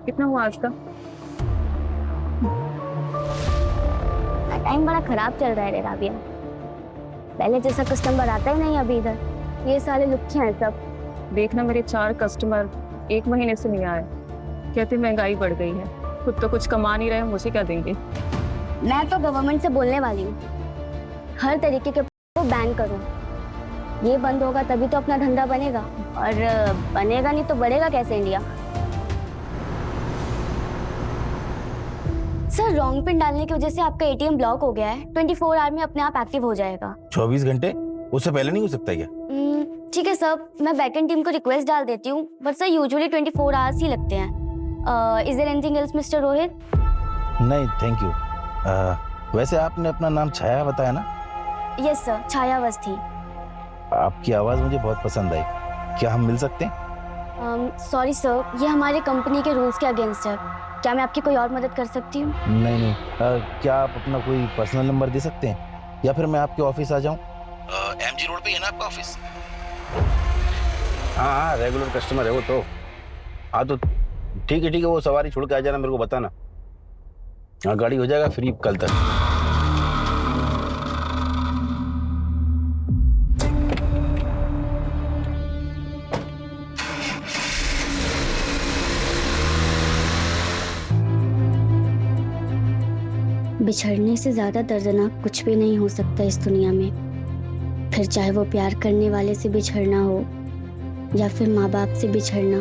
कितना हुआ आज का? टाइम बड़ा खराब चल रहा है रे राबिया। पहले जैसा कस्टमर आता ही नहीं अभी इधर। ये साले लुच्चे हैं सब। देखना मेरे 4 कस्टमर 1 महीने से नहीं आए। कहते महंगाई बढ़ गई है, खुद तो कुछ कमा नहीं रहे, मुझे क्या देंगे? मैं तो गवर्नमेंट से बोलने वाली हूँ, हर तरीके के को बैन करो। ये बंद होगा तभी तो अपना धंधा बनेगा, और बनेगा नहीं तो बढ़ेगा कैसे इंडिया। सर, रॉन्ग पिन डालने की वजह से आपका एटीएम ब्लॉक हो गया है। 24 आवर में अपने आप एक्टिव हो जाएगा। 24 घंटे? उससे पहले नहीं हो सकता क्या? ठीक है सर, मैं बैकएंड टीम को रिक्वेस्ट डाल देती हूँ, बट सर यूजुअली 24 आवर्स ही लगते हैं। Is there anything else mister Rohit? नहीं थैंक यू। वैसे आपने अपना नाम छाया बताया ना? यस सर, छाया अवस्थी। आपकी आवाज मुझे बहुत पसंद आई, क्या हम मिल सकते हैं? सॉरी सर, ये हमारे कंपनी के रूल्स के अगेंस्ट है। क्या मैं आपकी कोई और मदद कर सकती हूँ? नहीं। क्या आप अपना कोई पर्सनल नंबर दे सकते हैं, या फिर मैं आपके ऑफिस आ जाऊं? MG रोड पे है ना आपका ऑफिस? हाँ, रेगुलर कस्टमर है वो तो। हाँ तो ठीक है, वो सवारी छोड़ के आ जाना, मेरे को बताना। हाँ, गाड़ी हो जाएगा फ्री कल तक। बिछड़ने से ज्यादा दर्दनाक कुछ भी नहीं हो सकता इस दुनिया में। फिर चाहे वो प्यार करने वाले से बिछड़ना हो, या फिर माँ बाप से बिछड़ना,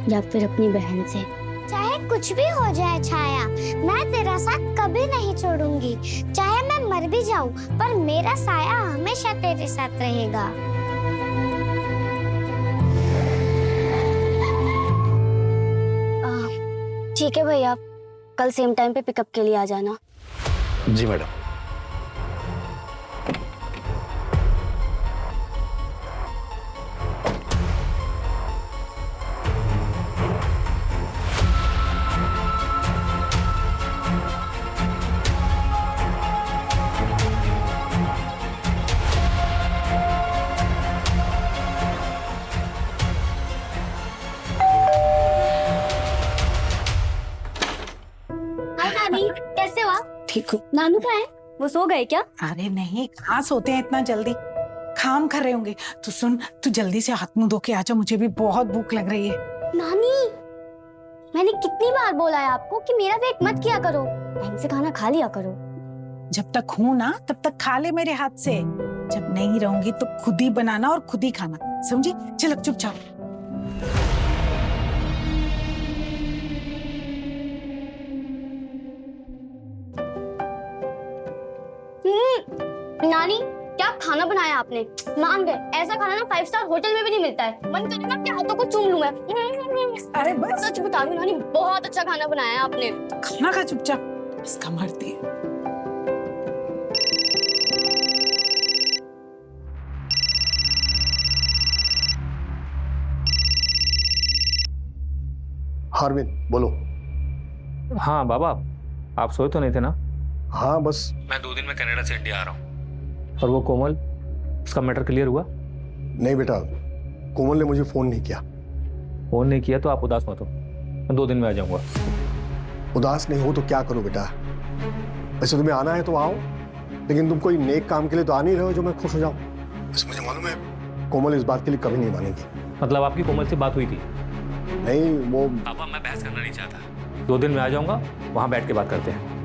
या फिर अपनी बहन से। चाहे कुछ भी हो जाए छाया, मैं तेरा साथ कभी नहीं छोड़ूंगी। चाहे मैं मर भी जाऊं, पर मेरा साया हमेशा तेरे साथ रहेगा। ठीक है भैया, कल सेम टाइम पे पिकअप के लिए आ जाना। जी मैडम। हाय नानी, कैसे हो आप? ठीक हूँ। नानू कहाँ है? वो सो गए क्या? अरे नहीं, कहाँ सोते हैं इतना जल्दी, काम कर रहे होंगे। तो सुन, तू जल्दी से हाथ मुंह धो के आजा, मुझे भी बहुत भूख लग रही है। नानी, मैंने कितनी बार बोला है आपको कि मेरा वेट मत किया करो, टाइम से खाना खा लिया करो। जब तक हूँ ना तब तक खा ले मेरे हाथ से, जब नहीं रहूंगी तो खुद ही बनाना और खुद ही खाना, समझी? चल अब चुपचाप। नानी, क्या खाना बनाया आपने? मान गए, ऐसा खाना ना 5 स्टार होटल में भी नहीं मिलता है। मन करे ना आपके हाथों को चूम लूं मैं। अरे बस, सच बता रही हूं नानी, बहुत अच्छा खाना बनाया है आपने। खाना खा चुपचाप, इसका मरती है। हार्विन बोलो। हाँ बाबा, आप सोए तो नहीं थे ना? हाँ बस मैं 2 दिन में कनाडा से इंडिया आ रहा हूँ। और वो कोमल, उसका मैटर क्लियर हुआ? नहीं बेटा, कोमल ने मुझे फोन नहीं किया। फोन नहीं किया तो आप उदास मत हो, मैं 2 दिन में आ जाऊंगा। उदास नहीं हो तो क्या करूं बेटा? वैसे तुम्हें आना है तो आओ, लेकिन तुम कोई नेक काम के लिए तो आ नहीं रहे हो जो मैं खुश हो जाऊं। बस मुझे मालूम है कोमल इस बात के लिए कभी नहीं मानेगी। मतलब आपकी कोमल से बात हुई थी? नहीं वो पापा, मैं बहस करना नहीं चाहता। 2 दिन में आ जाऊंगा, वहां बैठ के बात करते हैं।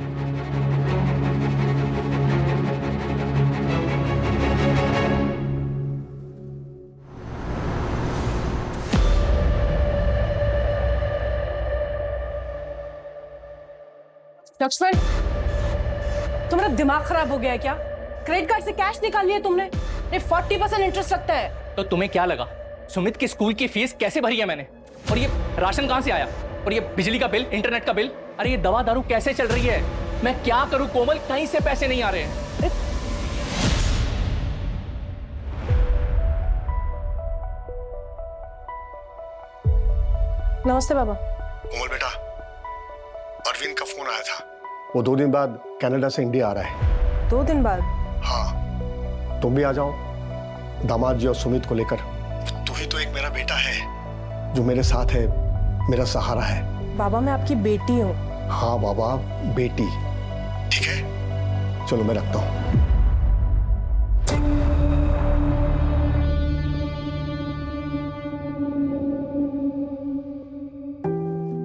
लक्ष्मण, तुम्हारा दिमाग खराब हो गया है क्या? क्रेडिट कार्ड से कैश निकाल लिया तुमने? ये 40% इंटरेस्ट लगता है। तो तुम्हें क्या लगा सुमित की स्कूल की फीस कैसे भरी है मैंने? और ये राशन कहां से आया? और ये बिजली का बिल, इंटरनेट का बिल, अरे ये दवा दारू कैसे चल रही है? मैं क्या करूं कोमल, कहीं से पैसे नहीं आ रहे हैं। नमस्ते बाबा। कोमल बेटा, अरविंद का फोन आया था। वो 2 दिन बाद कनाडा से इंडिया आ रहा है। 2 दिन बाद? हाँ, तुम भी आ जाओ दामाद जी और सुमित को लेकर। तू ही तो एक मेरा बेटा है जो मेरे साथ है, मेरा सहारा है। बाबा मैं आपकी बेटी हूँ। हाँ बाबा, बेटी। ठीक है, चलो मैं रखता हूँ।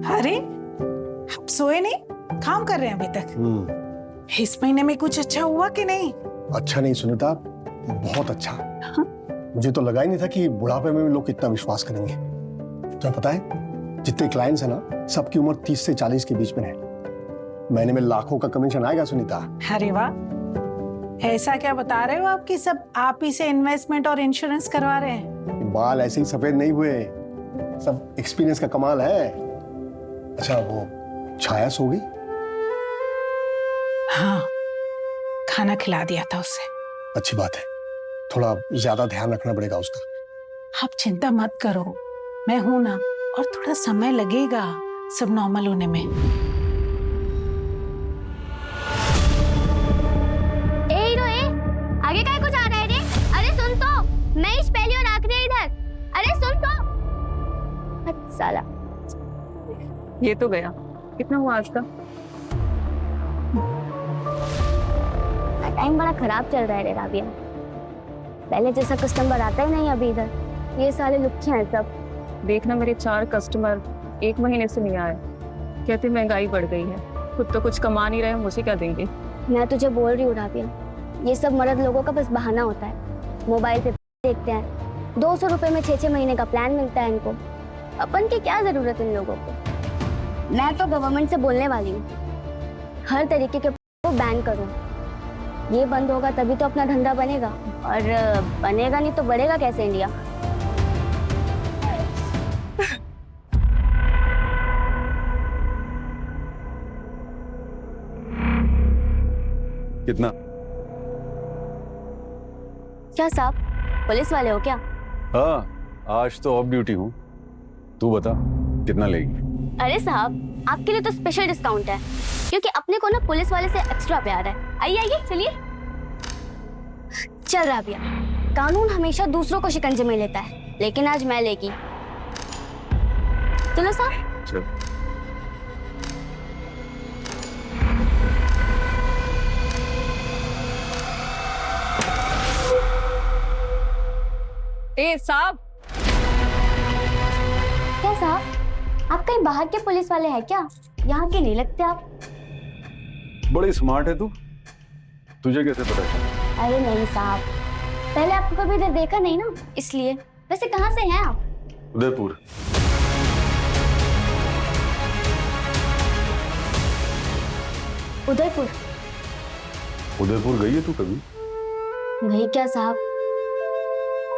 अरे आप सोए नहीं, काम कर रहे हैं अभी तक? इस महीने में कुछ अच्छा हुआ कि नहीं? अच्छा नहीं सुनीता, बहुत अच्छा। मुझे तो लगा ही नहीं था कि बुढ़ापे में भी लोग इतना विश्वास करेंगे। क्या पता है, जितने क्लाइंट्स हैं ना, सबकी उम्र 30 से 40 के बीच में है। महीने में लाखों का कमीशन आएगा सुनीता। अरे वाह, ऐसा क्या बता रहे हो आप कि सब आप ही से इन्वेस्टमेंट और इंश्योरेंस करवा रहे हैं? बाल ऐसे ही सफेद नहीं हुए, सब एक्सपीरियंस का कमाल है। अच्छा वो छाया सो गई? हाँ, खाना खिला दिया था उसे। अच्छी बात है, थोड़ा ज्यादा ध्यान रखना पड़ेगा उसका। आप चिंता मत करो, मैं हूं ना, और थोड़ा समय लगेगा सब नॉर्मल होने में। ए हीरो ए, आगे काय कुछ आ रहा है रे? अरे सुन तो, मैं इस पहली और आखिरी इधर। अरे सुन तो। हट साला। ये तो गया। कितना हुआ आज का? टाइम बड़ा खराब चल रहा है रे राबिया। पहले जैसा कस्टमर आता ही नहीं अभी इधर। ये साले लुच्चे हैं सब। देखना, मेरे 4 कस्टमर 1 महीने से नहीं आए। कहते महंगाई बढ़ गई है, खुद तो कुछ कमा नहीं रहे, मुझे क्या देंगे? मैं तुझे बोल रही हूँ राबिया, ये सब मर्द लोगों का बस बहाना होता है। मोबाइल पे देखते हैं, 200 रुपए में 6-6 महीने का प्लान मिलता है इनको। अपन की क्या जरूरत इन लोगों को? मैं तो गवर्नमेंट से बोलने वाली हूँ, हर तरीके के को बैन करो। ये बंद होगा तभी तो अपना धंधा बनेगा, और बनेगा नहीं तो बढ़ेगा कैसे इंडिया? कितना? क्या साहब, पुलिस वाले हो क्या? हाँ, आज तो ऑफ ड्यूटी हूँ। तू बता कितना लेगी? अरे साहब, आपके लिए तो स्पेशल डिस्काउंट है, क्योंकि अपने को ना पुलिस वाले से एक्स्ट्रा प्यार है। आइए आइए, चलिए। चल राबिया, कानून हमेशा दूसरों को शिकंजे में लेता है, लेकिन आज मैं लेगी। चलो साहब। चल। ए साहब। क्या साहब, आप कहीं बाहर के पुलिस वाले हैं क्या? यहाँ के नहीं लगते आप। बड़ी स्मार्ट है तू, तुझे कैसे पता चला? अरे नहीं साहब, पहले आपको कभी इधर देखा नहीं ना, इसलिए। वैसे कहाँ से हैं आप? उदयपुर। उदयपुर? उदयपुर गई है तू कभी? वही क्या साहब,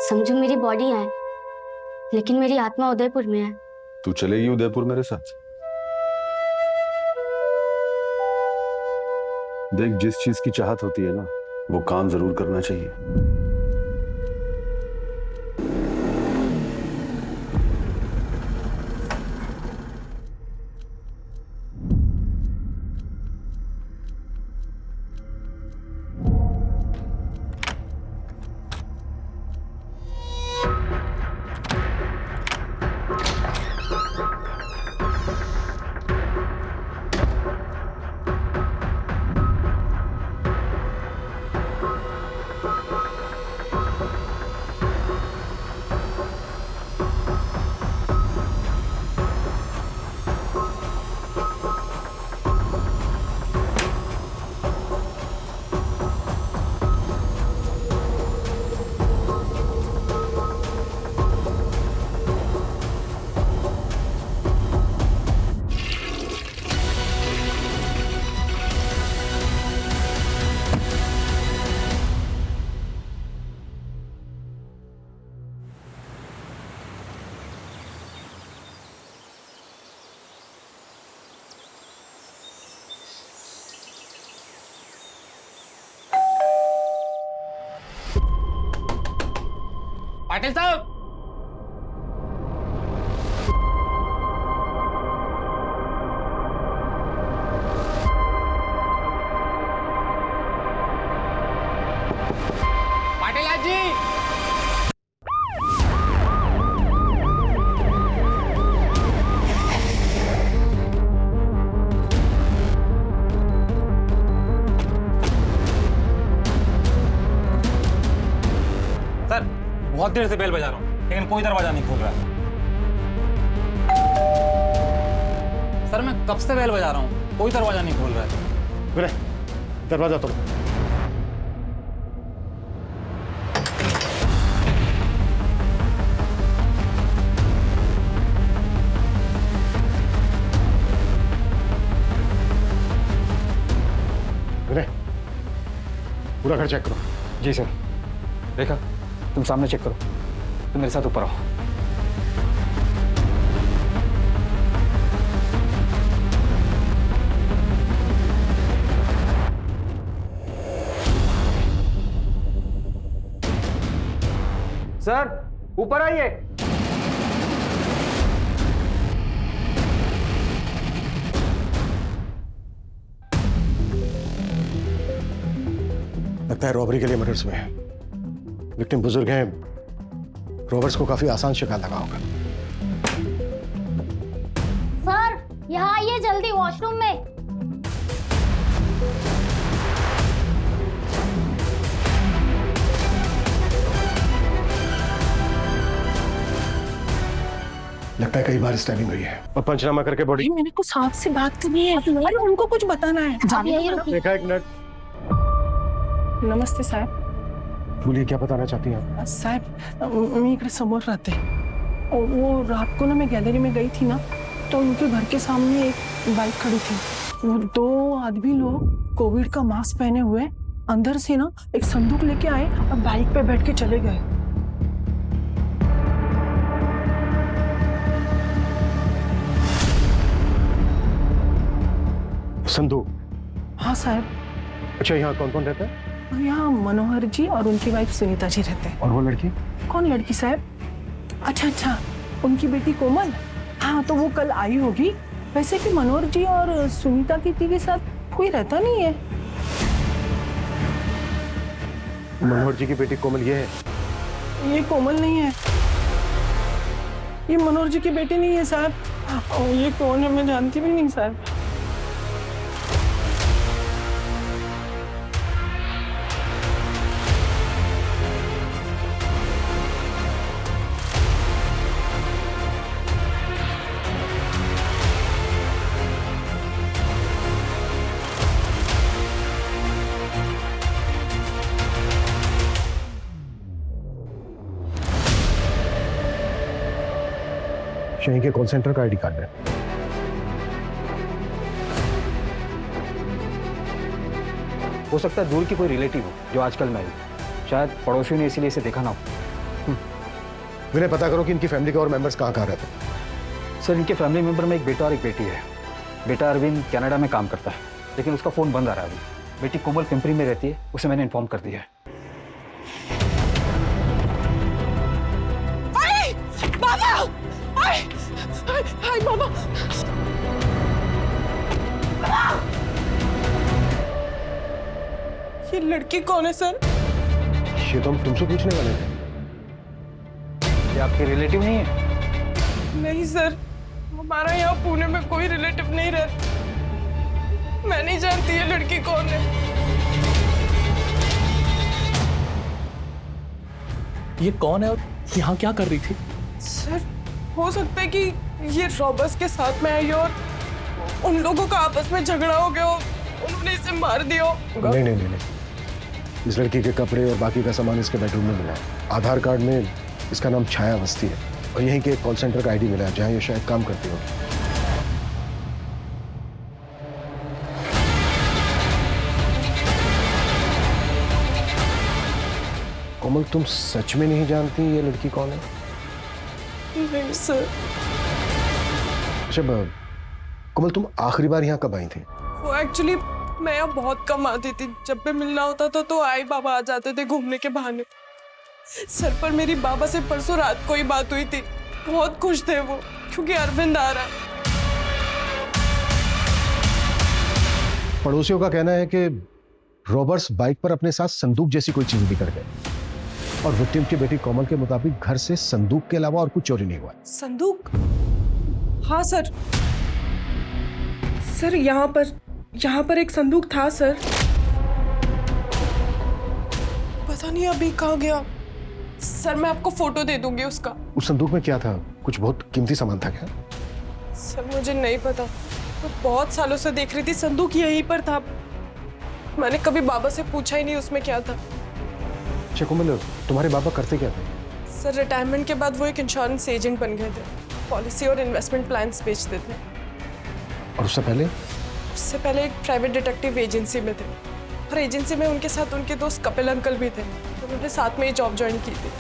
समझो मेरी बॉडी है, लेकिन मेरी आत्मा उदयपुर में है। तू चलेगी उदयपुर मेरे साथ? देख, जिस चीज की चाहत होती है ना, वो काम जरूर करना चाहिए। पाटिल साहब, पाटिल जी। बहुत देर से बेल बजा रहा हूँ लेकिन कोई दरवाजा नहीं खोल रहा है। सर मैं कब से बेल बजा रहा हूँ, कोई दरवाजा नहीं खोल रहा है। विनय, दरवाजा तोड़ो। विनय, पूरा घर चेक करो। जी सर। रेखा तुम सामने चेक करो, तुम मेरे साथ ऊपर आओ। सर ऊपर आइए। लगता है रॉबरी के लिए मर्डर्स में है। विक्टिम बुजुर्ग हैं, रॉबर्स को काफी आसान शिकार लगा होगा। सर यहाँ आइए जल्दी, वॉशरूम में। लगता है कई बार स्टैबिंग हुई है और पंचनामा करके बॉडी। मेरे को साहब से बात करनी है, अरे उनको कुछ बताना है। देखा, एक मिनट। नमस्ते साहब। बोलिए, क्या बताना चाहती हैं आप? साहब मी इकडे समोर राहते और वो रात को ना मैं गैलरी में गई थी ना, तो उनके घर के सामने एक बाइक खड़ी थी। वो 2 आदमी लोग कोविड का मास्क पहने हुए अंदर से ना एक संदूक लेके आए और बाइक पे बैठ के चले गए। संदूक? हाँ साहब। अच्छा, यहाँ कौन कौन रहता है? यहाँ मनोहर जी और उनकी वाइफ सुनीता जी रहते हैं। और वो लड़की? कौन लड़की साहब? अच्छा, उनकी बेटी कोमल। हाँ, तो वो कल आई होगी। वैसे भी मनोहर जी और सुनीता दीदी के साथ कोई रहता नहीं है। मनोहर जी की बेटी कोमल ये है? ये कोमल नहीं है, ये मनोहर जी की बेटी नहीं है साहब। और ये कौन है मैं जानती भी नहीं साहब। शहर के कॉल सेंटर का आईडी कार्ड है। हो सकता है दूर की कोई रिलेटिव हो जो आजकल में आई, शायद पड़ोसियों ने इसीलिए इसे देखा ना हो। विनय, पता करो कि इनकी फैमिली के और मेंबर्स कहाँ रहते हैं। सर इनके फैमिली मेंबर में एक बेटा और एक बेटी है। बेटा अरविंद कनाडा में काम करता है लेकिन उसका फोन बंद आ रहा है अभी। बेटी कोमल पिंपरी में रहती है, उसे मैंने इन्फॉर्म कर दिया है। हाय बाबा। ये लड़की कौन है सर? ये तो हम तुमसे पूछने वाले थे। ये आपके रिलेटिव नहीं है? नहीं सर, हमारा यहाँ पुणे में कोई रिलेटिव नहीं रहता। मैं नहीं जानती ये लड़की कौन है। ये कौन है और यहाँ क्या कर रही थी? सर हो सकता है कि ये रॉबर्स के साथ में आई हो और उन लोगों का आपस में झगड़ा हो गया हो, उन्होंने इसे मार दिया हो। नहीं, इस लड़की के कपड़े और बाकी का सामान इसके बेडरूम में मिला है। आधार कार्ड में इसका नाम छाया अवस्थी है और यहीं के कॉल सेंटर का आईडी मिला है जहां ये शायद काम करती हो। कोमल, तुम सच में नहीं जानती ये लड़की कौन है? नहीं सर। अच्छा कोमल, तुम आखिरी बार यहाँ कब आई थी? वो एक्चुअली मैं यहाँ बहुत कम आती थी। जब भी मिलना होता था तो आई बाबा आ जाते थे घूमने के बहाने। सर पर मेरी बाबा से परसों रात को ही बात हुई थी। बहुत खुश थे वो क्योंकि अरविंद आ रहा है। पड़ोसियों का कहना है कि रॉबर्ट्स बाइक पर अपने साथ संदूक जैसी कोई चीज लेकर गए और विक्टिम की बेटी कोमल के मुताबिक घर से संदूक के अलावा और कुछ चोरी नहीं हुआ। संदूक? हाँ सर, यहाँ पर एक संदूक था सर। पता नहीं अभी कहाँ गया। सर मैं आपको फोटो दे दूंगी उसका। उस संदूक में क्या था? कुछ बहुत कीमती सामान था क्या? सर मुझे नहीं पता, मैं बहुत सालों से देख रही थी, संदूक यहीं पर था। मैंने कभी बाबा से पूछा ही नहीं उसमें क्या था। अच्छा कोमल, तुम्हारे बाबा करते क्या थे? सर रिटायरमेंट के बाद वो एक इंश्योरेंस एजेंट बन गए थे, पॉलिसी और इन्वेस्टमेंट प्लान्स बेचते थे। और उससे पहले? उससे पहले एक प्राइवेट डिटेक्टिव एजेंसी में थे, और एजेंसी में उनके साथ उनके दोस्त कपिल अंकल भी थे, उन्होंने साथ में ही जॉब ज्वाइन की थी।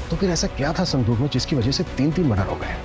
तो फिर ऐसा क्या था संदूक में जिसकी वजह से 3 मर्डर हो गए?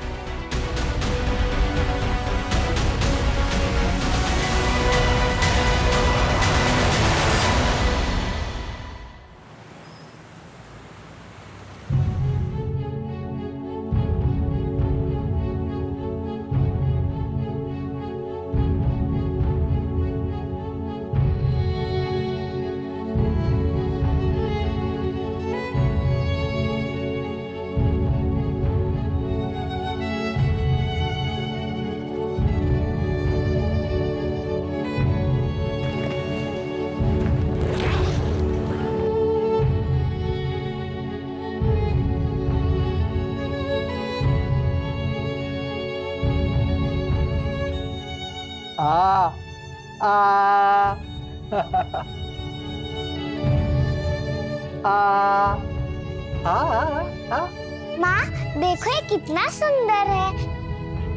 माँ देखो ये कितना सुंदर है,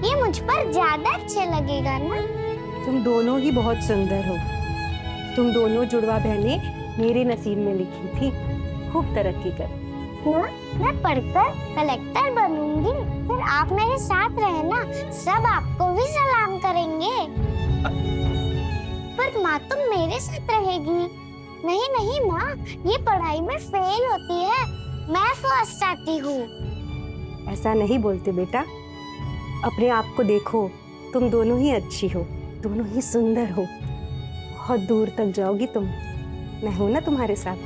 ये मुझ पर ज्यादा अच्छा लगेगा ना? तुम दोनों ही बहुत सुंदर हो। तुम दोनों जुड़वा बहनें मेरे नसीब में लिखी थी। खूब तरक्की कर। माँ मैं पढ़कर कलेक्टर बनूंगी, फिर आप मेरे साथ रहना, सब आपको भी सलाम करेंगे। पर माँ तुम मेरे साथ रहेगी? नहीं नहीं माँ, ये पढ़ाई में फेल होती है, मैं फर्स्ट आती हूँ। ऐसा नहीं बोलते बेटा, अपने आप को देखो, तुम दोनों ही अच्छी हो, दोनों ही सुंदर हो, बहुत दूर तक जाओगी तुम, मैं हूं ना तुम्हारे साथ।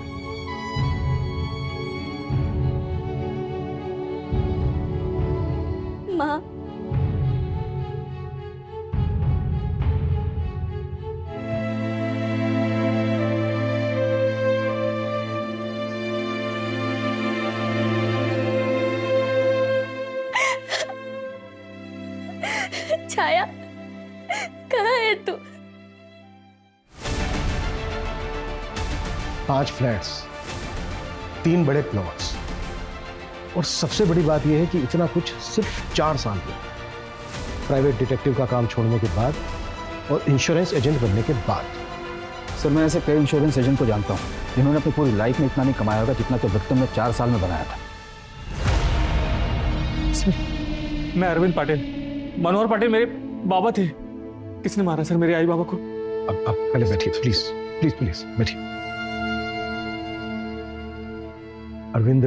माँ छाया कहाँ है तू? 5 फ्लैट्स, 3 बड़े प्लॉट्स, और सबसे बड़ी बात यह है कि इतना कुछ सिर्फ 4 साल में। प्राइवेट डिटेक्टिव का काम छोड़ने के बाद और इंश्योरेंस एजेंट बनने के बाद। सर मैं ऐसे कई इंश्योरेंस एजेंट को जानता हूँ जिन्होंने अपनी पूरी लाइफ में इतना नहीं कमाया होगा जितना तो विक्रम ने 4 साल में बनाया था। मैं अरविंद पाटिल, मनोहर पाटिल मेरे बाबा थे। किसने मारा सर मेरे आई बाबा को? अब पहले बैठिए प्लीज प्लीज प्लीज बैठिए। अरविंद,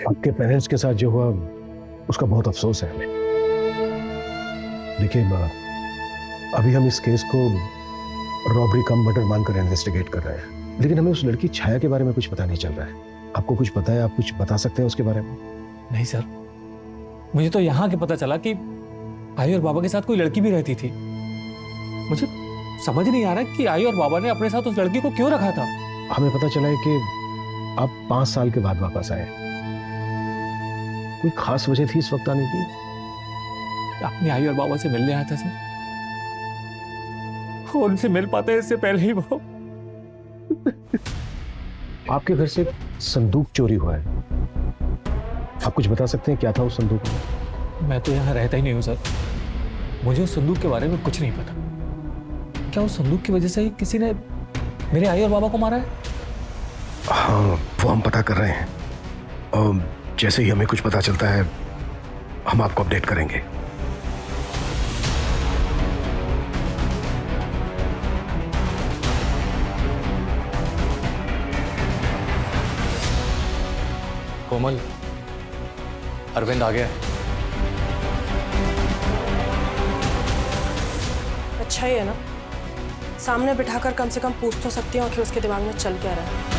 आपके पेरेंट्स के साथ जो हुआ उसका बहुत अफसोस है हमें। देखिए अभी हम इस केस को रॉबरी कम मर्डर मानकर इन्वेस्टिगेट कर रहे हैं, लेकिन हमें उस लड़की छाया के बारे में कुछ पता नहीं चल रहा है। आपको कुछ पता है? आप कुछ बता सकते हैं उसके बारे में? नहीं सर, मुझे तो यहाँ के पता चला कि आई और बाबा के साथ कोई लड़की भी रहती थी। मुझे समझ नहीं आ रहा कि आई और बाबा ने अपने साथ उस लड़की को क्यों रखा था। हमें पता चला है कि आप 5 साल के बाद वापस आए। कोई खास वजह थी इस वक्त आने की? अपनी आई और बाबा से मिलने आया था सर, उनसे मिल पाते इससे पहले ही वो। आपके घर से संदूक चोरी हुआ है, आप कुछ बता सकते हैं क्या था उस संदूक में? मैं तो यहाँ रहता ही नहीं हूँ सर, मुझे उस संदूक के बारे में कुछ नहीं पता। क्या उस संदूक की वजह से ही किसी ने मेरे आई और बाबा को मारा है? हाँ, वो हम पता कर रहे हैं, और जैसे ही हमें कुछ पता चलता है हम आपको अपडेट करेंगे। कोमल, अरविंद आ गया है। अच्छा ही है ना, सामने बिठाकर कम से कम पूछ तो सकती हूँ कि उसके दिमाग में चल क्या रहा है।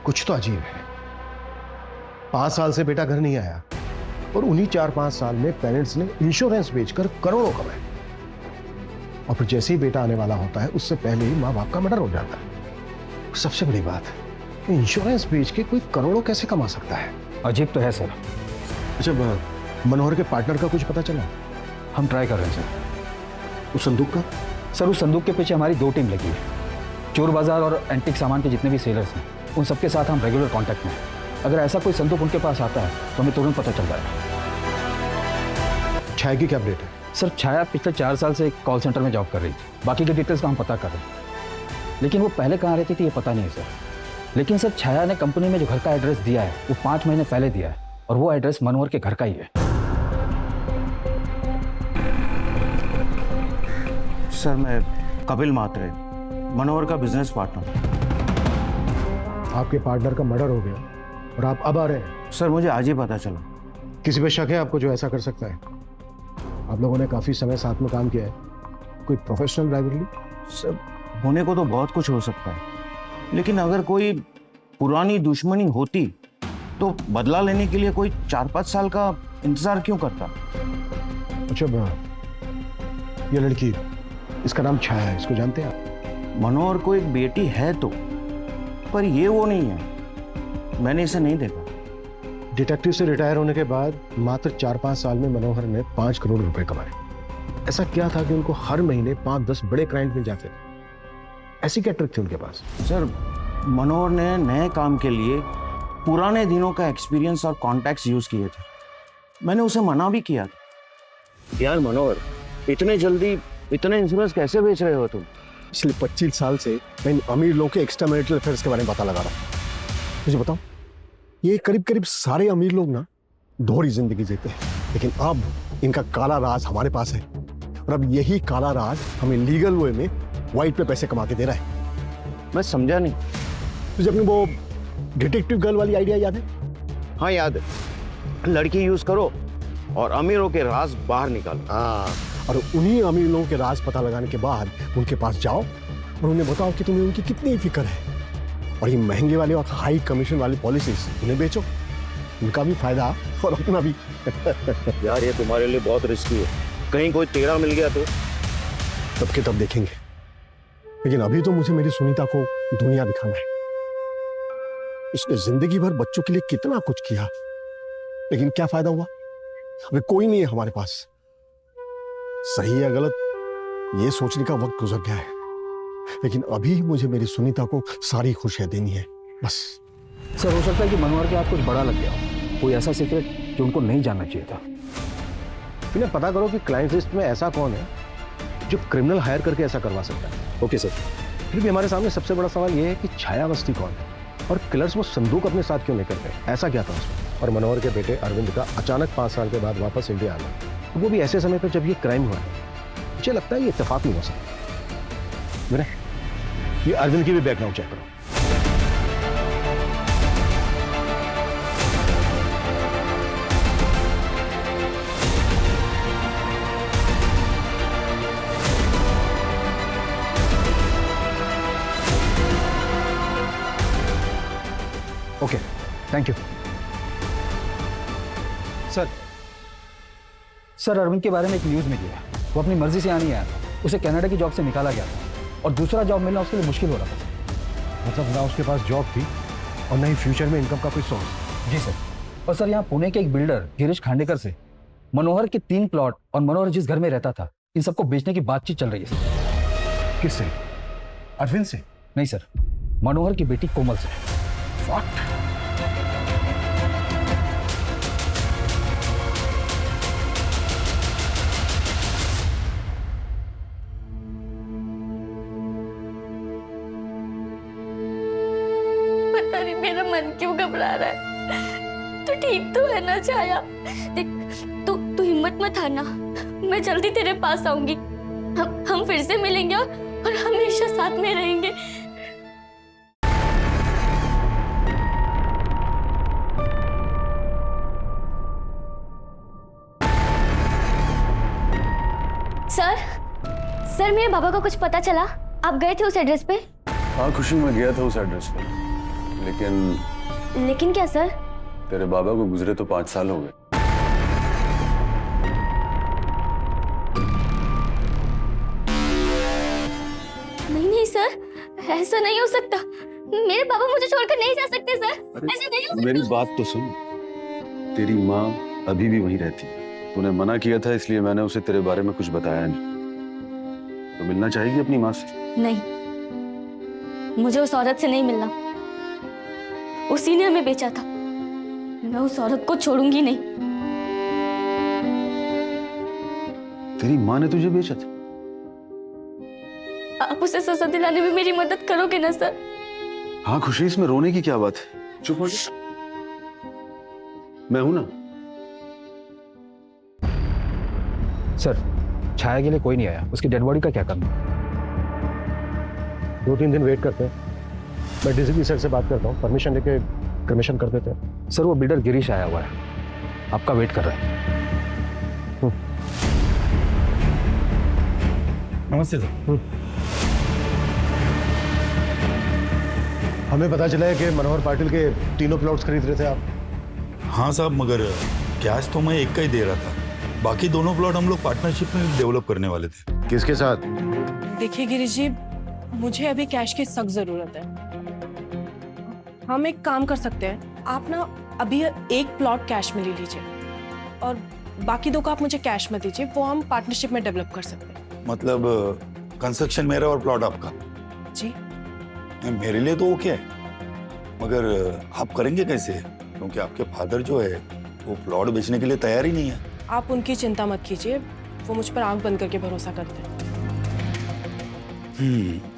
कुछ तो अजीब है। 5 साल से बेटा घर नहीं आया, और उन्हीं 4-5 साल में पेरेंट्स ने इंश्योरेंस बेचकर करोड़ों कमाए, और फिर जैसे ही बेटा आने वाला होता है उससे पहले ही माँ बाप का मर्डर हो जाता है। सबसे बड़ी बात, इंश्योरेंस बेच के कोई करोड़ों कैसे कमा सकता है? अजीब तो है सर। अच्छा, मनोहर के पार्टनर का कुछ पता चला? हम ट्राई कर रहे हैं सर। उस संदूक का? सर उस संदूक के पीछे हमारी 2 टीम लगी है। चोर बाजार और एंटीक सामान के जितने भी सेलर्स हैं उन सबके साथ हम रेगुलर कांटेक्ट में हैं। अगर ऐसा कोई संदूक उनके पास आता है तो हमें तुरंत पता चल जाएगा। छाया की क्या अपडेट है? सर छाया पिछले 4 साल से एक कॉल सेंटर में जॉब कर रही थी। बाकी के डिटेल्स का हम पता कर रहे हैं, लेकिन वो पहले कहाँ रहती थी ये पता नहीं है सर। लेकिन सर छाया ने कंपनी में जो घर का एड्रेस दिया है वो 5 महीने पहले दिया है और वो एड्रेस मनोहर के घर का ही है। सर मैं कपिल मात्रे, मनोहर का बिजनेस पार्टनर। आपके पार्टनर का मर्डर हो गया और आप अब आ रहे हैं? सर मुझे आज ही पता चला। किसी पे शक है आपको जो ऐसा कर सकता है? आप लोगों ने काफी समय साथ में काम किया है, कोई प्रोफेशनल राइवलरी? सर होने को तो बहुत कुछ हो सकता है, लेकिन अगर कोई पुरानी दुश्मनी होती तो बदला लेने के लिए कोई 4-5 साल का इंतजार क्यों करता? अच्छा, ये लड़की, इसका नाम छाया है, इसको जानते हैं आप? मनोहर को एक बेटी है तो, पर ये वो नहीं है। मैंने इसे नहीं देखा। डिटेक्टिव से रिटायर होने के बाद मात्र 4-5 साल में मनोहर ने 5 करोड़ रुपए कमाए। ऐसा क्या था कि उनको हर महीने 5-10 बड़े क्लाइंट मिल जाते? ऐसी क्या ट्रिक थी उनके पास? सर मनोहर ने नए काम के लिए पुराने दिनों का एक्सपीरियंस और कॉन्टैक्ट्स यूज किए थे। मैंने उसे मना भी किया था। यार मनोहर, इतने जल्दी इतने इंश्योरेंस कैसे बेच रहे हो तुम? पिछले 25 साल से मैं इन अमीर लोगों के एक्स्ट्रा मैरिटल अफेयर्स के बारे में पता लगा रहा हूँ। मुझे बताओ, ये करीब सारे अमीर लोग ना दोहरी जिंदगी जीते हैं, लेकिन अब इनका काला राज हमारे पास है और अब यही काला राज हमें लीगल वे में व्हाइट पे पैसे कमा के दे रहा है। मैं समझा नहीं। तुझे अपनी वो डिटेक्टिव गर्ल वाली आइडिया याद है? हाँ याद है। लड़की यूज करो और अमीरों के राज बाहर निकालो। हाँ, और उन्हीं अमीर लोगों के राज पता लगाने के बाद उनके पास जाओ और उन्हें बताओ कि तुम्हें उनकी कितनी फिक्र है, और ये महंगे वाले और हाई कमीशन वाली पॉलिसीज उन्हें बेचो, उनका भी फायदा और अपना भी। यार ये तुम्हारे लिए बहुत रिस्की है, कहीं कोई टेढ़ा मिल गया तो? तब के तब देखेंगे, लेकिन अभी तो मुझे मेरी सुनीता को दुनिया दिखाना है। इसने जिंदगी भर बच्चों के लिए कितना कुछ किया, लेकिन क्या फायदा हुआ? अभी कोई नहीं है हमारे पास। सही या गलत ये सोचने का वक्त गुजर गया है, लेकिन अभी मुझे मेरी सुनीता को सारी खुशियां देनी है बस। सर हो सकता है कि मनोहर के हाथ कुछ बड़ा लग गया हो, कोई ऐसा सीक्रेट जो उनको नहीं जानना चाहिए था। इन्हें पता करो कि क्लाइंट लिस्ट में ऐसा कौन है जो क्रिमिनल हायर करके ऐसा करवा सकता है। Okay sir. फिर भी हमारे सामने सबसे बड़ा सवाल यह है कि छायावस्ती कौन है और किलर्स वो संदूक अपने साथ क्यों लेकर गए? ऐसा क्या था उसमें? और मनोहर के बेटे अरविंद का अचानक 5 साल के बाद वापस इंडिया आना, वो भी ऐसे समय पर जब ये क्राइम हुआ है। मुझे लगता है ये इत्तेफाक नहीं हो सकता। विनय, ये अरविंद की भी बैकग्राउंड चेक करो। Okay, thank you sir. Sir Arvind के बारे में एक न्यूज़ में दिया, वो अपनी मर्जी से यहाँ नहीं आया, उसे कनाडा की जॉब से निकाला गया था और दूसरा जॉब मिलना उसके लिए मुश्किल हो रहा था। मतलब ना उसके पास जॉब थी और ना ही फ्यूचर में इनकम का कोई सोर्स? जी सर। और सर यहाँ पुणे के एक बिल्डर गिरीश खांडेकर से मनोहर के 3 प्लॉट और मनोहर जिस घर में रहता था इन सबको बेचने की बातचीत चल रही है सर। किससे? अरविंद से? नहीं सर, मनोहर की बेटी कोमल से। What? पता नहीं मेरा मन क्यों घबरा रहा है। तू ठीक तो है ना छाया? देख, तू हिम्मत मत हारना, मैं जल्दी तेरे पास आऊंगी। हम फिर से मिलेंगे और हमेशा साथ में रहेंगे। सर मेरे बाबा को कुछ पता चला? आप गए थे उस एड्रेस पे? हाँ खुशी, मैं गया था उस एड्रेस पे, लेकिन क्या सर? तेरे बाबा को गुजरे तो 5 साल हो गए। नहीं सर, ऐसा नहीं हो सकता। मेरे पापा मुझे छोड़कर नहीं जा सकते सर। ऐसे नहीं हो सकता। मेरी बात तो सुन, तेरी माँ अभी भी वहीं रहती है। तूने मना किया था इसलिए मैंने उसे तेरे बारे में कुछ बताया नहीं। तो मिलना चाहेगी अपनी माँ से? नहीं, मुझे उस औरत से नहीं मिलना। उसी ने हमें बेचा था, मैं उस औरत को छोड़ूंगी नहीं। तेरी माँ ने तुझे बेचा था? आप उसे सजा दिलाने में मेरी मदद करोगे ना सर? हाँ खुशी, इसमें रोने की क्या बात है? चुप हो जा, मैं हूं ना। सर, छाया के लिए कोई नहीं आया, उसकी डेड बॉडी का क्या करना? 2-3 दिन वेट करते हैं। मैं डीसीपी सर से बात करता हूँ, परमिशन लेके क्रिमेशन कर देते हैं। सर, वो बिल्डर गिरीश आया हुआ है, आपका वेट कर रहा है। नमस्ते सर। हमें पता चला है कि मनोहर पाटिल के 3 प्लॉट्स खरीद रहे थे आप। हाँ साहब, मगर कैश तो मैं एक का ही दे रहा था, बाकी दोनों प्लॉट हम लोग पार्टनरशिप में डेवलप करने वाले थे। किसके साथ? देखिए गिरीश जी, मुझे अभी कैश की सख्त जरूरत है। हम एक काम कर सकते हैं, आप ना अभी 1 प्लॉट कैश में ले लीजिए और बाकी 2 का आप मुझे कैश में दीजिए, वो हम पार्टनरशिप में डेवलप कर सकते हैं। मतलब कंस्ट्रक्शन मेरा और प्लॉट आपका? जी। मेरे लिए तो ओके है, मगर आप करेंगे कैसे? क्योंकि आपके फादर जो है वो प्लॉट बेचने के लिए तैयार ही नहीं है। आप उनकी चिंता मत कीजिए, वो मुझ पर आंख बंद करके भरोसा करते हैं।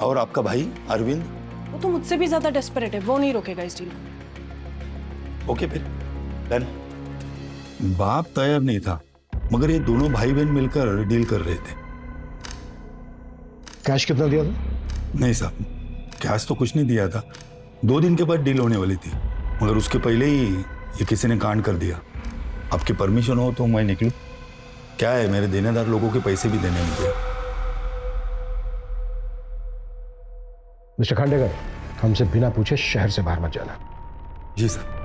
और आपका भाई अरविंद? वो तो मुझसे भी ज्यादा डेस्परेट है, वो नहीं रोकेगा इस डील को। ओके फिर डन। बाप तैयार नहीं था, मगर ये दोनों भाई बहन मिलकर डील कर रहे थे। कैश कितना दिया था? नहीं साहब, कैश तो कुछ नहीं दिया था। 2 दिन के बाद डील होने वाली थी, मगर उसके पहले ही ये किसी ने कांड कर दिया। आपकी परमिशन हो तो मैं निकलूं? क्या है, मेरे देनेदार लोगों के पैसे भी देने होंगे। मिस्टर खांडेकर, हमसे बिना पूछे शहर से बाहर मत जाना। जी सर।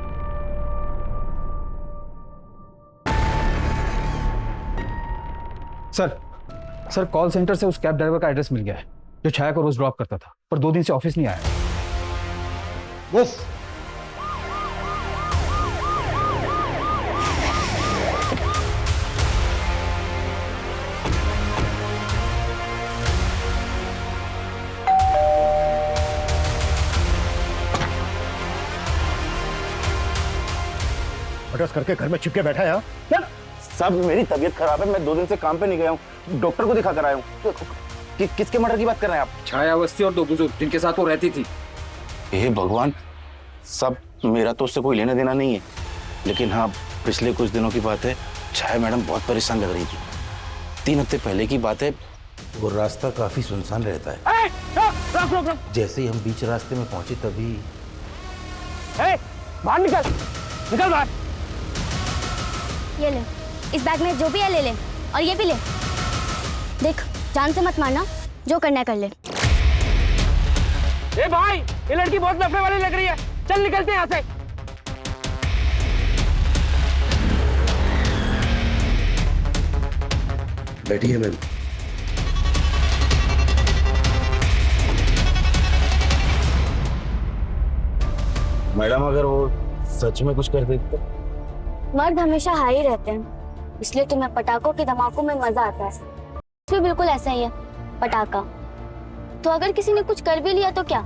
सर, कॉल सेंटर से उस कैब ड्राइवर का एड्रेस मिल गया है जो छाया को रोज ड्रॉप करता था, पर 2 दिन से ऑफिस नहीं आया। बस मटर्स करके घर में चिपके बैठा है। क्या साहब, मेरी तबीयत खराब है, मैं 2 दिन से काम पे नहीं गया हूँ, डॉक्टर को दिखा कर आया हूँ। किसके मर्डर की बात कर रहे हैं आप? छाया अवस्थी और 2 बुजुर्ग जिनके साथ वो रहती थी। हे भगवान साहब, मेरा तो उससे कोई लेना देना नहीं है, लेकिन हाँ पिछले कुछ दिनों की बात है, छाया मैडम बहुत परेशान लग रही थी। 3 हफ्ते पहले की बात है, वो रास्ता काफी सुनसान रहता है। रुक। जैसे ही हम बीच रास्ते में पहुंचे तभी बाहर निकल बाहर। ये ले, इस बैग में जो भी है ले ले, और ये भी ले। देख, जान से मत मारना, जो करना है कर ले। ए भाई, ये लड़की बहुत नफरे वाली लग रही है, चल निकलते हैं यहाँ से। बैठिए मैम। मैडम, अगर वो सच में कुछ कर देते तो? मर्द हमेशा हाई रहते हैं, इसलिए तुम्हें पटाखों के धमाकों में मजा आता है। इसमें बिल्कुल ऐसा ही है, पटाखा। तो अगर किसी ने कुछ कर भी लिया तो क्या,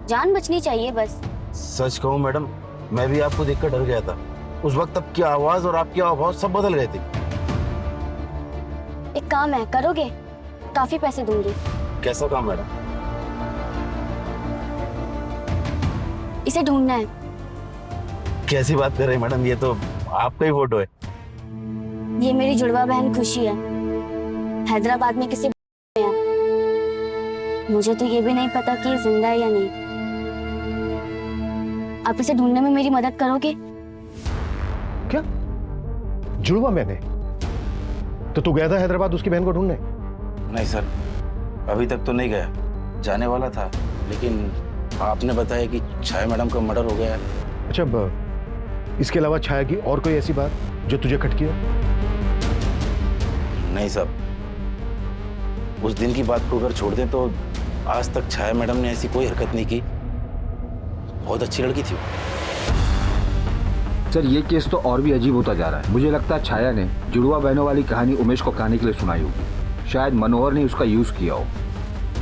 जान बचनी चाहिए बस। सच कहूं मैडम, मैं भी आपको देखकर डर गया था। उस वक्त आपकी आवाज और आपकी आवाज सब बदल गए थे। एक काम है, करोगे? काफी पैसे दूंगी। कैसा काम मैडम? इसे ढूंढना है। कैसी बात कर रहे हैं मैडम, ये तो आपका ही फोटो है। ये मेरी जुड़वा बहन खुशी है, हैदराबाद में किसी है। मुझे तो ये भी नहीं पता कि ये जिंदा है या नहीं। आप इसे ढूंढने में मेरी मदद करोगे? क्या जुड़वा मैंने? तो तू गया था हैदराबाद उसकी बहन को ढूंढने? नहीं सर, अभी तक तो नहीं गया, जाने वाला था, लेकिन आपने बताया कि छाया मैडम का मर्डर हो गया है। अच्छा, इसके अलावा छाया की और कोई ऐसी बात जो तुझे खटकी हो? नहीं साहब, उस दिन की बात को अगर छोड़ दें तो आज तक छाया मैडम ने ऐसी कोई हरकत नहीं की बहुत अच्छी लड़की थी वो। सर ये केस तो और भी अजीब होता जा रहा है। मुझे लगता है छाया ने जुड़वा बहनों वाली कहानी उमेश को कहने के लिए सुनाई होगी। शायद मनोहर ने उसका यूज किया हो।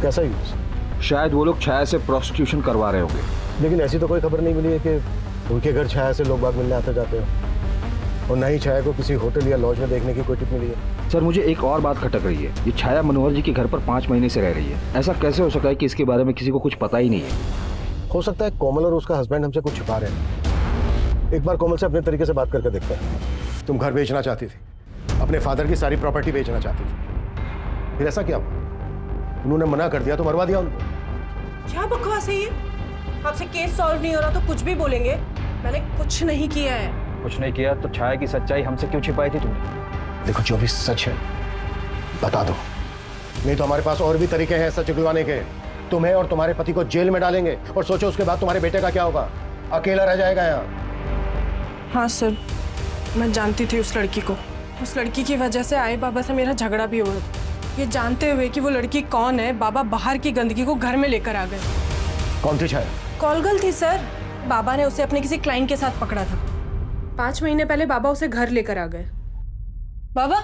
कैसा यूज? शायद वो लोग छाया से प्रोस्टिट्यूशन करवा रहे होंगे। लेकिन ऐसी तो कोई खबर नहीं मिली है कि उनके घर छाया से लोग बाग मिलने आते जाते हो, और ना ही छाया को किसी होटल या लॉज में देखने की कोई टिप मिली है। सर मुझे एक और बात खटक रही है। ये छाया मनोहर जी के घर पर 5 महीने से रह रही है। ऐसा कैसे हो सकता है कि इसके बारे में किसी को कुछ पता ही नहीं है? हो सकता है कोमल और उसका हस्बैंड हमसे कुछ छुपा रहे हैं। एक बार कोमल से अपने तरीके से बात करके देखते हैं। तुम घर बेचना चाहती थी, अपने फादर की सारी प्रॉपर्टी बेचना चाहती थी, फिर ऐसा क्या हुआ? उन्होंने मना कर दिया तो मरवा दिया उनको। क्या बकवास है ये? आपसे केस सॉल्व नहीं हो रहा तो कुछ भी बोलेंगे। मैंने कुछ नहीं किया है। कुछ नहीं किया तो छाया की सच्चाई हमसे क्यों छिपाई थी तुमने? देखो जो भी सच है बता दो, नहीं तो हमारे पास और भी तरीके हैं सच उगलवाने के। तुम्हें और तुम्हारे पति को जेल में डालेंगे और सोचो उसके बाद तुम्हारे बेटे का क्या होगा। अकेला रह जाएगा यहाँ। हाँ सर, मैं जानती थी उस लड़की को। उस लड़की की वजह से आई बाबा से मेरा झगड़ा भी हुआ। ये जानते हुए कि वो लड़की कौन है, बाबा बाहर की गंदगी को घर में लेकर आ गए। कौन थी छाया? कॉलगर्ल थी सर। बाबा ने उसे अपने किसी क्लाइंट के साथ पकड़ा था। 5 महीने पहले बाबा उसे घर लेकर आ गए। बाबा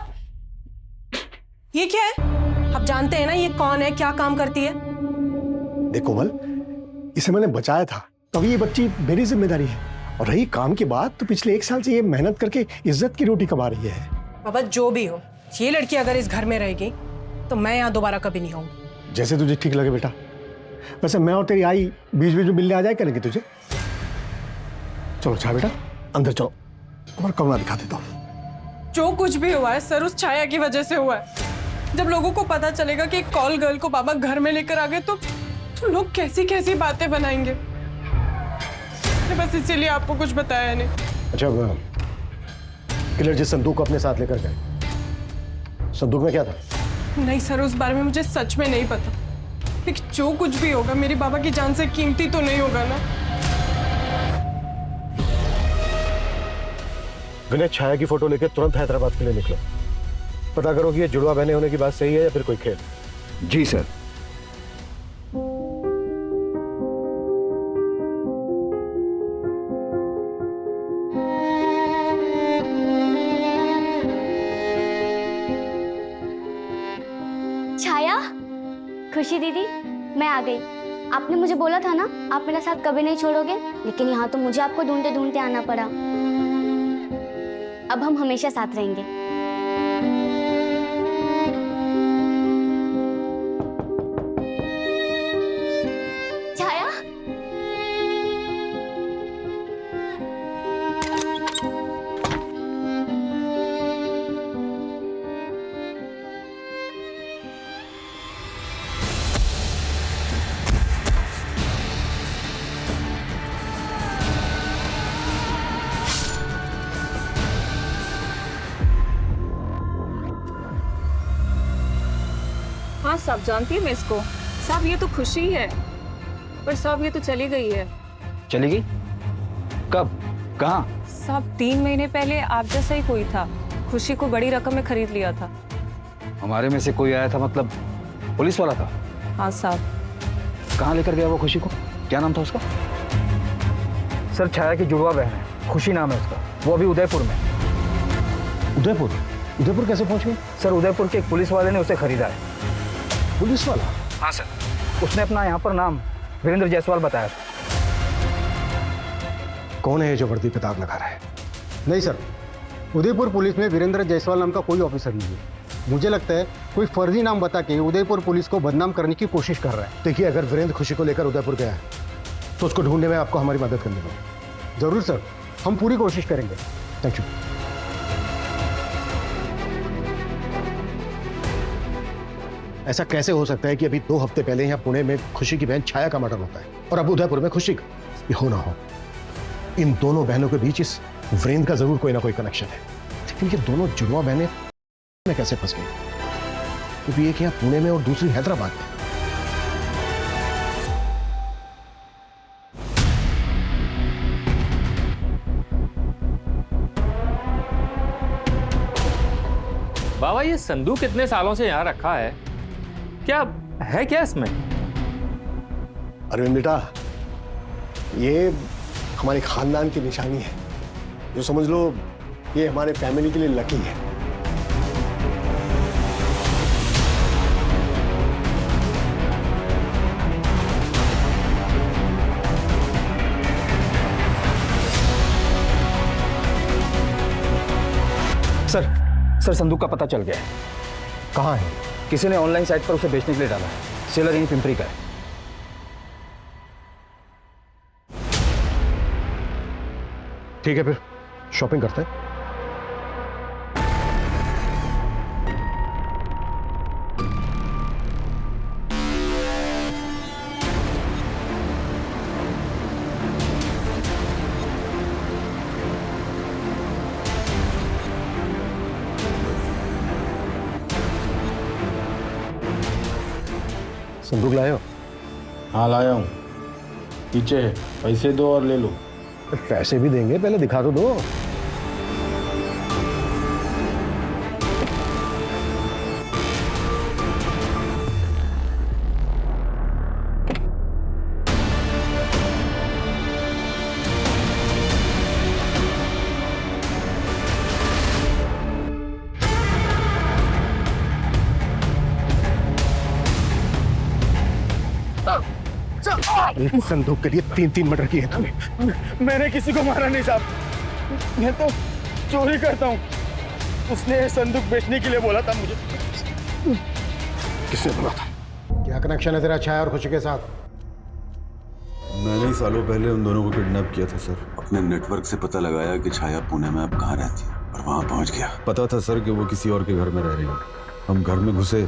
ये क्या है? आप जानते हैं ना ये कौन है, क्या काम करती है? देख कोमल, इसे मैंने बचाया था, तभी ये बच्ची मेरी जिम्मेदारी है। और रही काम की बात, तो पिछले 1 साल से ये मेहनत करके इज्जत की रोटी कमा रही है। बाबा जो भी हो, ये लड़की अगर इस घर में रहेगी तो मैं यहाँ दोबारा कभी नहीं आऊंगी। जैसे तुझे ठीक लगे बेटा। वैसे मैं और तेरी आई बीच बीच में मिलने आ जाए करेंगे तुझे। चलो छाया बेटा अंदर चलो, तुम्हारा कमरा दिखा देता हूँ। जो कुछ भी हुआ है सर उस छाया की वजह से हुआ है। जब लोगों को पता चलेगा कि एक कॉल गर्ल को बाबा घर में लेकर आ गए तो लोग कैसी कैसी बातें बनाएंगे। बस इसीलिए आपको कुछ बताया नहीं। अच्छा, किलर जिस संदूक को अपने साथ लेकर गए, संदूक में क्या था? नहीं सर, उस बारे में मुझे सच में नहीं पता। लेकिन जो कुछ भी होगा मेरी बाबा की जान से कीमती तो नहीं होगा ना। विनय, छाया की फोटो लेकर तुरंत हैदराबाद के लिए निकलो। पता करो कि ये जुड़वा बहने होने की बात सही है या फिर कोई खेल। जी सर। छाया, खुशी दीदी, मैं आ गई। आपने मुझे बोला था ना आप मेरा साथ कभी नहीं छोड़ोगे, लेकिन यहाँ तो मुझे आपको ढूंढते ढूंढते आना पड़ा। अब हम हमेशा साथ रहेंगे। छाया, हाँ साहब, जानती है मैं इसको। साहब ये तो खुशी है, पर साहब ये तो चली गई है। चली गई? कब? कहाँ? साहब 3 महीने पहले आप जैसा ही कोई था, खुशी को बड़ी रकम में खरीद लिया था। हमारे में से कोई आया था, मतलब पुलिस वाला था? हाँ साहब। कहाँ लेकर गया वो खुशी को? क्या नाम था उसका? सर छाया की जुड़वा बहन है, खुशी नाम है उसका। वो अभी उदयपुर में। उदयपुर? उदयपुर कैसे पहुंच गई? सर उदयपुर के एक पुलिस वाले ने उसे खरीदा है। पुलिस वाला? हाँ सर, उसने अपना यहाँ पर नाम वीरेंद्र जायसवाल बताया था। कौन है ये जो वर्दी पे दाग लगा रहा है? नहीं सर, उदयपुर पुलिस में वीरेंद्र जायसवाल नाम का कोई ऑफिसर नहीं है। मुझे लगता है कोई फर्जी नाम बता के उदयपुर पुलिस को बदनाम करने की कोशिश कर रहा है। देखिए, अगर वीरेंद्र खुशी को लेकर उदयपुर गया है तो उसको ढूंढने में आपको हमारी मदद करनी होगी। जरूर सर, हम पूरी कोशिश करेंगे। Thank you. ऐसा कैसे हो सकता है कि अभी 2 हफ्ते पहले यहाँ पुणे में खुशी की बहन छाया का मर्डर होता है और अब उदयपुर में खुशी का? ये हो ना हो, इन दोनों बहनों के बीच इस वीरेंद्र का जरूर कोई ना कोई कनेक्शन है। लेकिन ये दोनों जुड़वा बहनें में कैसे फंस गई? क्योंकि एक यहाँ पुणे में और दूसरी हैदराबाद में। बाबा ये संदूक कितने सालों से यहाँ रखा है, क्या है क्या इसमें? अरविंद बेटा, ये हमारे खानदान की निशानी है, जो समझ लो ये हमारे फैमिली के लिए लकी है। सर संदूक का पता चल गया है। कहाँ है? किसी ने ऑनलाइन साइट पर उसे बेचने के लिए डाला है। सेलर यहीं पिंपरी का है। ठीक है, फिर शॉपिंग करते हैं। संदूक लाए हो? हाँ लाया हूँ, पीछे है, पैसे दो और ले लो। पैसे भी देंगे, पहले दिखा तो दो। एक संदूक के लिए 3-3 मर्डर किए तुम्हें। मैंने किसी को मारा नहीं साहब, मैं तो चोरी करता हूँ। उसने संदूक बेचने के लिए बोला था मुझे। किसने बोला था? क्या कनेक्शन है तेरा छाया और खुशी के साथ? मैंने ही सालों पहले उन दोनों को किडनैप किया था सर। अपने नेटवर्क से पता लगाया कि छाया पुणे में अब कहाँ रहती है और वहां पहुंच गया। पता था सर कि वो किसी और के घर में रह रही है। हम घर में घुसे,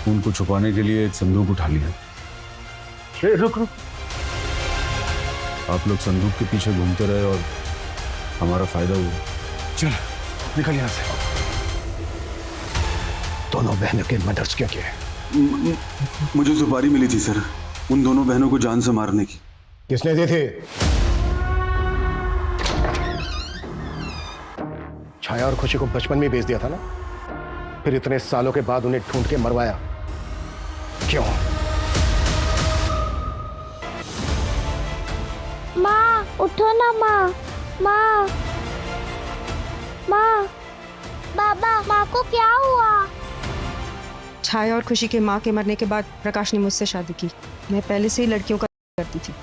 उनको छुपाने के लिए एक संदूक उठा लिया। रुक रुक, आप लोग संदूक के पीछे घूमते रहे और हमारा फायदा हुआ। चल निकल यहाँ से। दोनों बहनों के मर्डर्स क्या किए? मुझे सुपारी मिली थी सर, उन दोनों बहनों को जान से मारने की। किसने दी थी? छाया और खुशी को बचपन में बेच दिया था ना, फिर इतने सालों के बाद उन्हें ढूंढ के मरवाया क्यों? माँ उठो ना माँ। माँ माँ, बाबा, माँ को क्या हुआ? छाया और खुशी के माँ के मरने के बाद प्रकाश ने मुझसे शादी की। मैं पहले से ही लड़कियों का करती थी।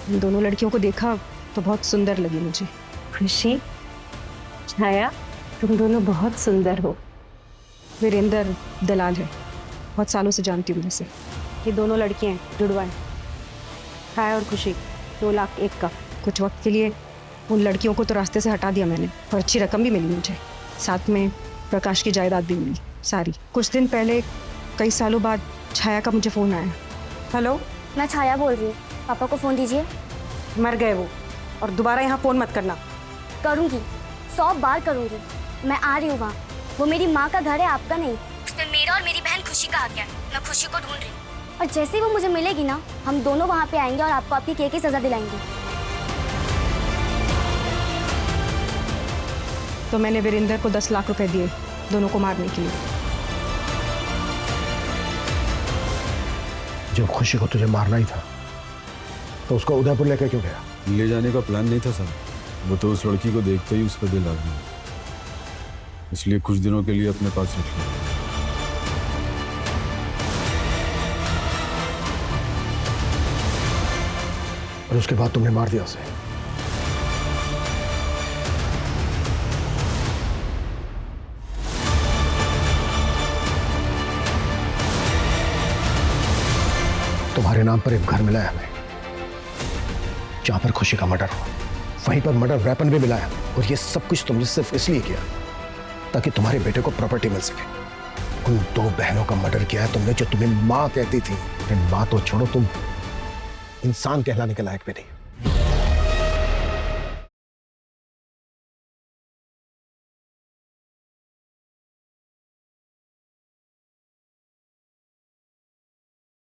इन दोनों लड़कियों को देखा तो बहुत सुंदर लगी मुझे। खुशी, छाया, तुम दोनों बहुत सुंदर हो। वीरेंद्र दलाल है, बहुत सालों से जानती हूँ उनसे। ये दोनों लड़कियाँ जुड़वा हैं, छाया और खुशी। 2,01,000 का। कुछ वक्त के लिए उन लड़कियों को तो रास्ते से हटा दिया मैंने, और अच्छी रकम भी मिली मुझे। साथ में प्रकाश की जायदाद भी मिली सारी। कुछ दिन पहले, कई सालों बाद, छाया का मुझे फ़ोन आया। हेलो, मैं छाया बोल रही हूँ, पापा को फ़ोन दीजिए। मर गए वो, और दोबारा यहाँ फ़ोन मत करना। करूँगी, 100 बार करूँगी। मैं आ रही हूँ वहाँ। वो मेरी माँ का घर है, आपका नहीं। उसमें मेरा और मेरी बहन खुशी का हक है। मैं खुशी को ढूंढ रही हूँ, और जैसे ही वो मुझे मिलेगी ना, हम दोनों वहाँ पे आएंगे और आपको आपकी केस की सजा दिलाएंगे। तो मैंने वीरेंद्र को 10 लाख रुपए दिए दोनों को मारने के लिए। जब खुशी को तुझे मारना ही था तो उसको उदयपुर लेकर क्यों गया? ले जाने का प्लान नहीं था सर, वो तो उस लड़की को देखते ही उसका दिल आ गया, इसलिए कुछ दिनों के लिए अपने पास रख लिया। और उसके बाद तुमने मार दिया उसे। तुम्हारे नाम पर एक घर मिला है हमें, जहां पर खुशी का मर्डर हुआ। वहीं पर मर्डर वेपन भी मिला है, और ये सब कुछ तुमने सिर्फ इसलिए किया ताकि तुम्हारे बेटे को प्रॉपर्टी मिल सके। उन 2 बहनों का मर्डर किया है तुमने, जो तुम्हें माँ कहती थी। माँ तो छोड़ो, तुम इंसान कहलाने के लायक भी नहीं।